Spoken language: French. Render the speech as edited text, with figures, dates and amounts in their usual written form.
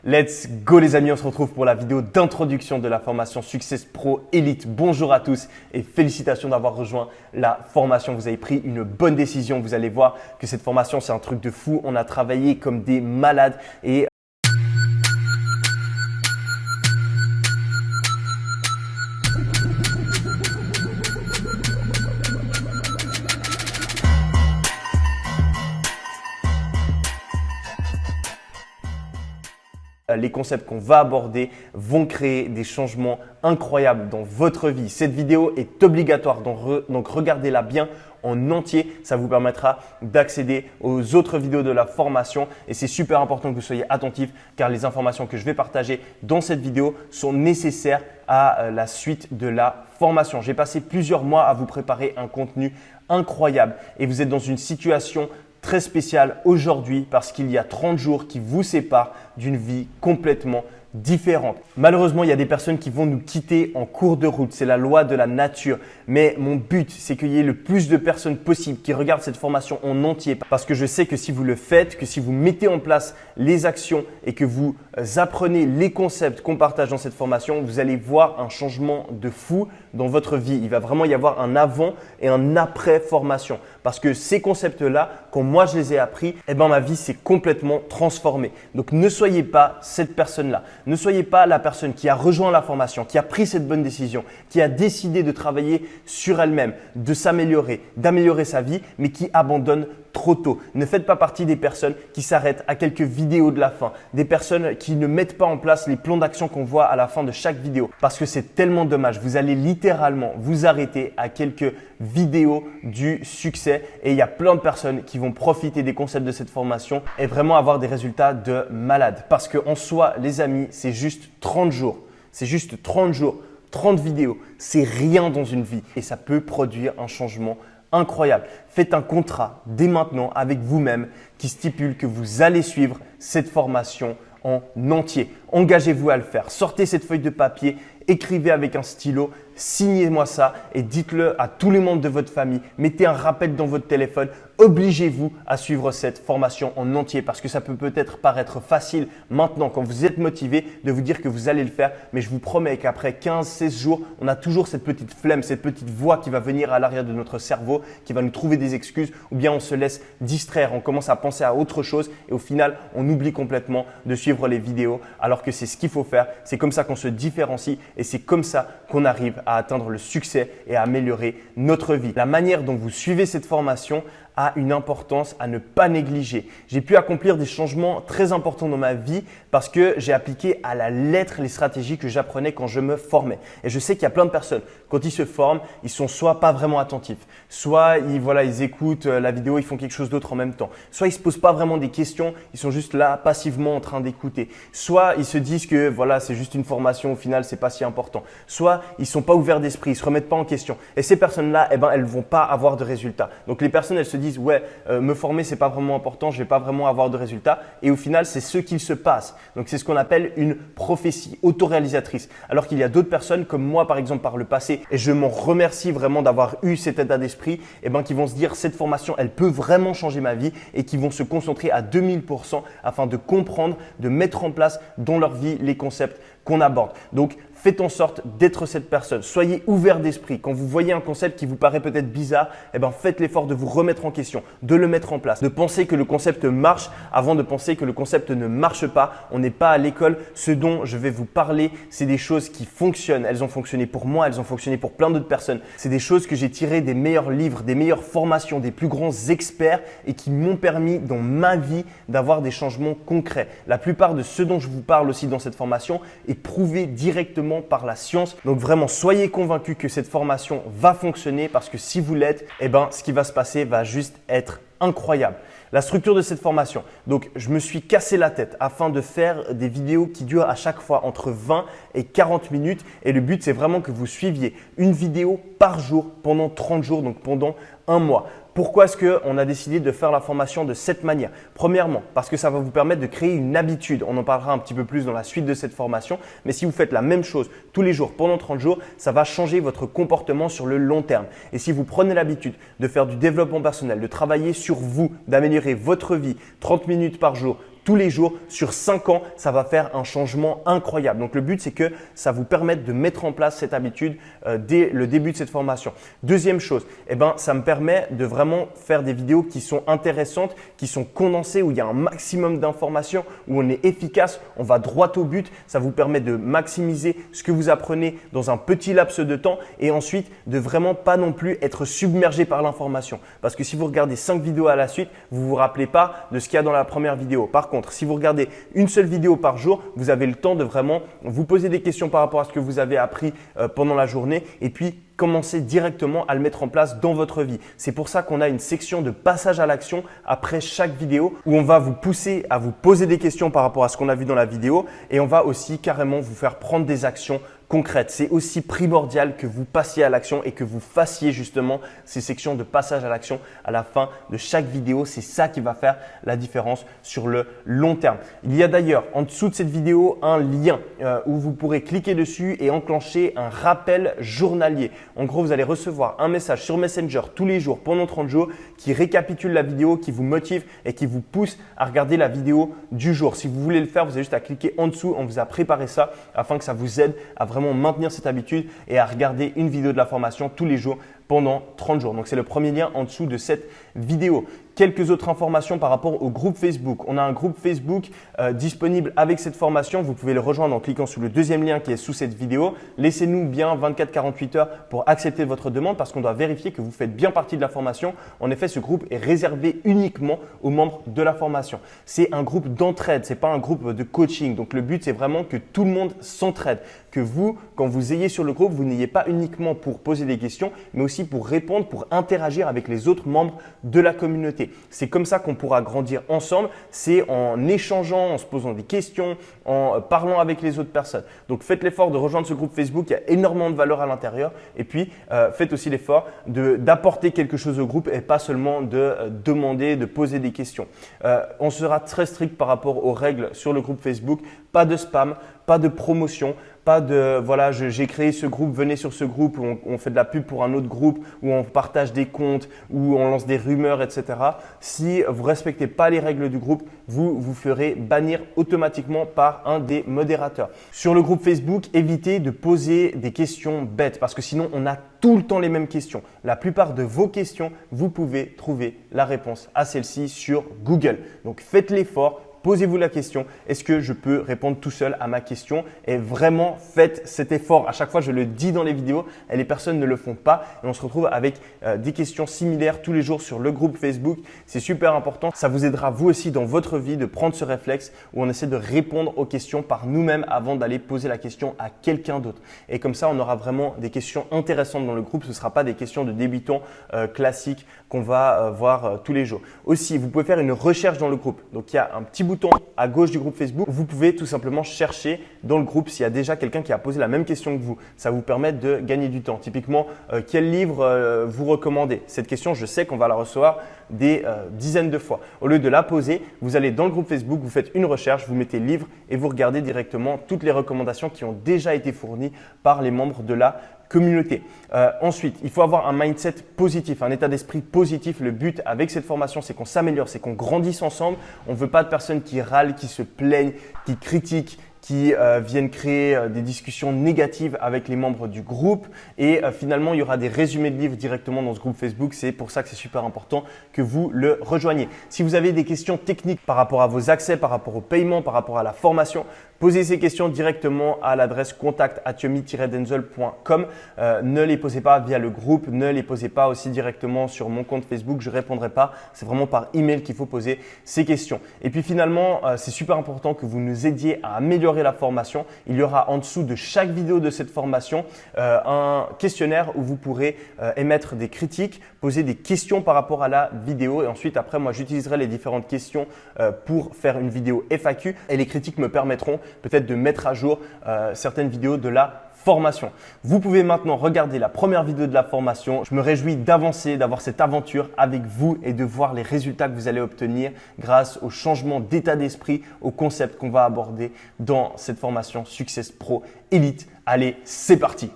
Let's go les amis, on se retrouve pour la vidéo d'introduction de la formation Success Pro Elite. Bonjour à tous et félicitations d'avoir rejoint la formation. Vous avez pris une bonne décision. Vous allez voir que cette formation, c'est un truc de fou. On a travaillé comme des malades et les concepts qu'on va aborder vont créer des changements incroyables dans votre vie. Cette vidéo est obligatoire, donc regardez-la bien en entier. Ça vous permettra d'accéder aux autres vidéos de la formation et c'est super important que vous soyez attentifs car les informations que je vais partager dans cette vidéo sont nécessaires à la suite de la formation. J'ai passé plusieurs mois à vous préparer un contenu incroyable et vous êtes dans une situation très spécial aujourd'hui parce qu'il y a 30 jours qui vous séparent d'une vie complètement différente. Malheureusement, il y a des personnes qui vont nous quitter en cours de route. C'est la loi de la nature. Mais mon but, c'est qu'il y ait le plus de personnes possible qui regardent cette formation en entier parce que je sais que si vous le faites, que si vous mettez en place les actions et que vous apprenez les concepts qu'on partage dans cette formation, vous allez voir un changement de fou dans votre vie. Il va vraiment y avoir un avant et un après formation parce que ces concepts-là, quand moi je les ai appris, ma vie s'est complètement transformée. Donc ne soyez pas cette personne-là. Ne soyez pas la personne qui a rejoint la formation, qui a pris cette bonne décision, qui a décidé de travailler sur elle-même, de s'améliorer, d'améliorer sa vie, mais qui abandonne trop tôt. Ne faites pas partie des personnes qui s'arrêtent à quelques vidéos de la fin, des personnes qui ne mettent pas en place les plans d'action qu'on voit à la fin de chaque vidéo parce que c'est tellement dommage. Vous allez littéralement vous arrêter à quelques vidéos du succès et il y a plein de personnes qui vont profiter des concepts de cette formation et vraiment avoir des résultats de malade parce qu'en soi, les amis, c'est juste 30 jours. C'est juste 30 jours, 30 vidéos. C'est rien dans une vie et ça peut produire un changement incroyable. Faites un contrat dès maintenant avec vous-même qui stipule que vous allez suivre cette formation en entier. Engagez-vous à le faire. Sortez cette feuille de papier, écrivez avec un stylo, signez-moi ça et dites-le à tous les membres de votre famille. Mettez un rappel dans votre téléphone. Obligez-vous à suivre cette formation en entier parce que ça peut peut-être paraître facile maintenant quand vous êtes motivé de vous dire que vous allez le faire. Mais je vous promets qu'après 15-16 jours, on a toujours cette petite flemme, cette petite voix qui va venir à l'arrière de notre cerveau, qui va nous trouver des excuses ou bien on se laisse distraire, on commence à penser à autre chose et au final, on oublie complètement de suivre les vidéos alors que c'est ce qu'il faut faire. C'est comme ça qu'on se différencie et c'est comme ça qu'on arrive à atteindre le succès et à améliorer notre vie. La manière dont vous suivez cette formation a une importance à ne pas négliger. J'ai pu accomplir des changements très importants dans ma vie parce que j'ai appliqué à la lettre les stratégies que j'apprenais quand je me formais. Et je sais qu'il y a plein de personnes, quand ils se forment, ils sont soit pas vraiment attentifs, soit ils écoutent la vidéo, ils font quelque chose d'autre en même temps. Soit ils se posent pas vraiment des questions, ils sont juste là passivement en train d'écouter. Soit ils se disent que c'est juste une formation, au final, c'est pas si important. Soit ils sont pas ouverts d'esprit, ils se remettent pas en question. Et ces personnes-là, elles vont pas avoir de résultats. Donc les personnes, elles se disent me former c'est pas vraiment important, je vais pas vraiment avoir de résultats et au final c'est ce qu'il se passe. Donc c'est ce qu'on appelle une prophétie autoréalisatrice. Alors qu'il y a d'autres personnes comme moi par exemple par le passé et je m'en remercie vraiment d'avoir eu cet état d'esprit qui vont se dire cette formation elle peut vraiment changer ma vie et qui vont se concentrer à 2000% afin de comprendre, de mettre en place dans leur vie les concepts qu'on aborde. Donc faites en sorte d'être cette personne. Soyez ouvert d'esprit. Quand vous voyez un concept qui vous paraît peut-être bizarre, faites l'effort de vous remettre en question, de le mettre en place, de penser que le concept marche avant de penser que le concept ne marche pas. On n'est pas à l'école. Ce dont je vais vous parler, c'est des choses qui fonctionnent. Elles ont fonctionné pour moi, elles ont fonctionné pour plein d'autres personnes. C'est des choses que j'ai tirées des meilleurs livres, des meilleures formations, des plus grands experts et qui m'ont permis dans ma vie d'avoir des changements concrets. La plupart de ce dont je vous parle aussi dans cette formation est prouvé directement par la science. Donc vraiment, soyez convaincus que cette formation va fonctionner parce que si vous l'êtes, ce qui va se passer va juste être incroyable. La structure de cette formation. Donc, je me suis cassé la tête afin de faire des vidéos qui durent à chaque fois entre 20 et 40 minutes. Et le but, c'est vraiment que vous suiviez une vidéo par jour pendant 30 jours, donc pendant un mois. Pourquoi est-ce qu'on a décidé de faire la formation de cette manière? Premièrement, parce que ça va vous permettre de créer une habitude. On en parlera un petit peu plus dans la suite de cette formation. Mais si vous faites la même chose tous les jours pendant 30 jours, ça va changer votre comportement sur le long terme. Et si vous prenez l'habitude de faire du développement personnel, de travailler sur vous, d'améliorer votre vie 30 minutes par jour, tous les jours sur 5 ans, ça va faire un changement incroyable. Donc, le but, c'est que ça vous permette de mettre en place cette habitude dès le début de cette formation. Deuxième chose, ça me permet de vraiment faire des vidéos qui sont intéressantes, qui sont condensées, où il y a un maximum d'informations, où on est efficace, on va droit au but. Ça vous permet de maximiser ce que vous apprenez dans un petit laps de temps et ensuite de vraiment pas non plus être submergé par l'information. Parce que si vous regardez 5 vidéos à la suite, vous vous rappelez pas de ce qu'il y a dans la première vidéo. Par contre, si vous regardez une seule vidéo par jour, vous avez le temps de vraiment vous poser des questions par rapport à ce que vous avez appris pendant la journée et puis commencer directement à le mettre en place dans votre vie. C'est pour ça qu'on a une section de passage à l'action après chaque vidéo où on va vous pousser à vous poser des questions par rapport à ce qu'on a vu dans la vidéo et on va aussi carrément vous faire prendre des actions concrètes. C'est aussi primordial que vous passiez à l'action et que vous fassiez justement ces sections de passage à l'action à la fin de chaque vidéo. C'est ça qui va faire la différence sur le long terme. Il y a d'ailleurs en dessous de cette vidéo un lien où vous pourrez cliquer dessus et enclencher un rappel journalier. En gros, vous allez recevoir un message sur Messenger tous les jours pendant 30 jours qui récapitule la vidéo, qui vous motive et qui vous pousse à regarder la vidéo du jour. Si vous voulez le faire, vous avez juste à cliquer en dessous. On vous a préparé ça afin que ça vous aide à vraiment maintenir cette habitude et à regarder une vidéo de la formation tous les jours pendant 30 jours. Donc, c'est le premier lien en dessous de cette vidéo. Quelques autres informations par rapport au groupe Facebook. On a un groupe Facebook disponible avec cette formation. Vous pouvez le rejoindre en cliquant sur le deuxième lien qui est sous cette vidéo. Laissez-nous bien 24-48 heures pour accepter votre demande parce qu'on doit vérifier que vous faites bien partie de la formation. En effet, ce groupe est réservé uniquement aux membres de la formation. C'est un groupe d'entraide, ce n'est pas un groupe de coaching. Donc, le but, c'est vraiment que tout le monde s'entraide. Que vous, quand vous ayez sur le groupe, vous n'ayez pas uniquement pour poser des questions, mais aussi pour répondre, pour interagir avec les autres membres de la communauté. C'est comme ça qu'on pourra grandir ensemble. C'est en échangeant, en se posant des questions, en parlant avec les autres personnes. Donc, faites l'effort de rejoindre ce groupe Facebook. Il y a énormément de valeur à l'intérieur. Et puis, faites aussi l'effort d'apporter quelque chose au groupe et pas seulement de demander, de poser des questions. On sera très strict par rapport aux règles sur le groupe Facebook. Pas de spam, pas de promotion. Pas de voilà, j'ai créé ce groupe, venez sur ce groupe où on fait de la pub pour un autre groupe, où on partage des comptes, où on lance des rumeurs, etc. Si vous ne respectez pas les règles du groupe, vous vous ferez bannir automatiquement par un des modérateurs. Sur le groupe Facebook, évitez de poser des questions bêtes parce que sinon on a tout le temps les mêmes questions. La plupart de vos questions, vous pouvez trouver la réponse à celle-ci sur Google. Donc faites l'effort. Posez-vous la question, est-ce que je peux répondre tout seul à ma question? Et vraiment, faites cet effort. À chaque fois, je le dis dans les vidéos et les personnes ne le font pas. Et on se retrouve avec des questions similaires tous les jours sur le groupe Facebook. C'est super important. Ça vous aidera vous aussi dans votre vie de prendre ce réflexe où on essaie de répondre aux questions par nous-mêmes avant d'aller poser la question à quelqu'un d'autre. Et comme ça, on aura vraiment des questions intéressantes dans le groupe. Ce ne sera pas des questions de débutants classiques qu'on va voir tous les jours. Aussi, vous pouvez faire une recherche dans le groupe. Donc, il y a un petit bouton à gauche du groupe Facebook. Vous pouvez tout simplement chercher dans le groupe s'il y a déjà quelqu'un qui a posé la même question que vous. Ça vous permet de gagner du temps. Typiquement, quel livre vous recommandez? Cette question, je sais qu'on va la recevoir des dizaines de fois. Au lieu de la poser, vous allez dans le groupe Facebook, vous faites une recherche, vous mettez livre et vous regardez directement toutes les recommandations qui ont déjà été fournies par les membres de la communauté. Ensuite, il faut avoir un mindset positif, un état d'esprit positif. Le but avec cette formation, c'est qu'on s'améliore, c'est qu'on grandisse ensemble. On ne veut pas de personnes qui râlent, qui se plaignent, qui critiquent, qui viennent créer des discussions négatives avec les membres du groupe. Et finalement, il y aura des résumés de livres directement dans ce groupe Facebook. C'est pour ça que c'est super important que vous le rejoigniez. Si vous avez des questions techniques par rapport à vos accès, par rapport au paiement, par rapport à la formation, posez ces questions directement à l'adresse contact@yomi-denzel.com. Ne les posez pas via le groupe, ne les posez pas aussi directement sur mon compte Facebook. Je ne répondrai pas. C'est vraiment par email qu'il faut poser ces questions. Et puis finalement, c'est super important que vous nous aidiez à améliorer la formation. Il y aura en dessous de chaque vidéo de cette formation un questionnaire où vous pourrez émettre des critiques, poser des questions par rapport à la vidéo et ensuite après moi j'utiliserai les différentes questions pour faire une vidéo FAQ et les critiques me permettront peut-être de mettre à jour certaines vidéos de la formation. Vous pouvez maintenant regarder la première vidéo de la formation. Je me réjouis d'avancer, d'avoir cette aventure avec vous et de voir les résultats que vous allez obtenir grâce au changement d'état d'esprit, au concept qu'on va aborder dans cette formation Success Pro Elite. Allez, c'est parti!